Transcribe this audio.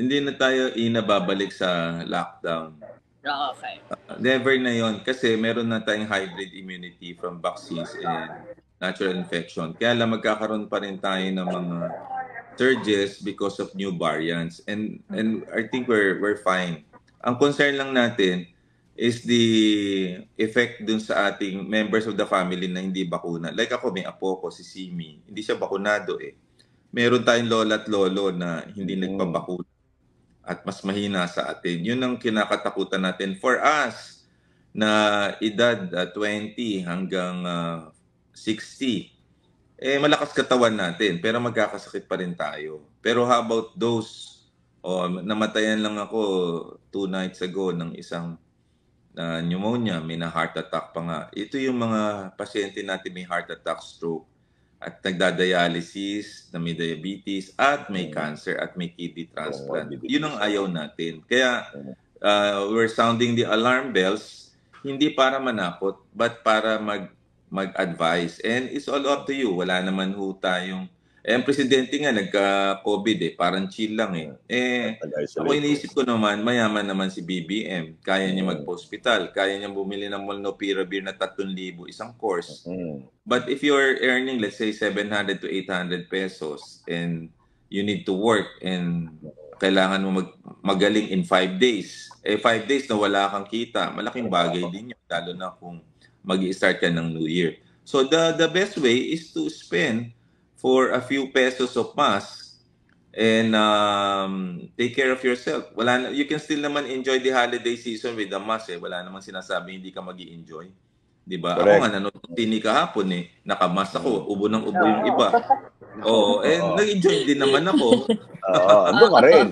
hindi na tayo inababalik sa lockdown. Okay. Never na yon kasi meron na tayong hybrid immunity from vaccines and natural infection. Kaya lang magkakaroon pa rin tayo ng mga surges because of new variants and I think we're fine. Ang concern lang natin is the effect dun sa ating members of the family na hindi bakuna. Like ako, may apo ko, si Simi, hindi siya bakunado eh. Meron tayong lola at lolo na hindi nagpabakuna at mas mahina sa atin. Yun ang kinakatakutan natin. For us, na edad 20 hanggang 60, malakas katawan natin, pero magkakasakit pa rin tayo. Pero how about those, namatayan lang ako 2 nights ago ng isang pneumonia, may na heart attack pa nga. Ito yung mga pasyente natin may heart attack, stroke, at nagdadialysis, na may diabetes, at may cancer, at may kidney transplant. Yun ang ayaw natin. Kaya we're sounding the alarm bells, hindi para manakot, but para mag-advise. And it's all up to you. Wala naman ho tayong... ang presidente nga, nagka-COVID parang chill lang ako iniisip ko naman, mayaman naman si BBM. Kaya niya mag-hospital. Kaya niya bumili ng Molnupiravir na 3,000 isang course. But if you're earning, let's say, 700 to 800 pesos and you need to work and kailangan mo magaling in 5 days. 5 days na wala kang kita, malaking bagay din yun, lalo na kung mag-i-start ka ng New Year. So the best way is to spend for a few pesos of mask and take care of yourself. You can still naman enjoy the holiday season with the mask. Wala namang sinasabi hindi ka mag-i-enjoy. Diba? Ako nga, nanonood tini kahapon nakamask ako, ubo ng ubo yung iba. And nag-enjoy din naman ako. Ano ka rin?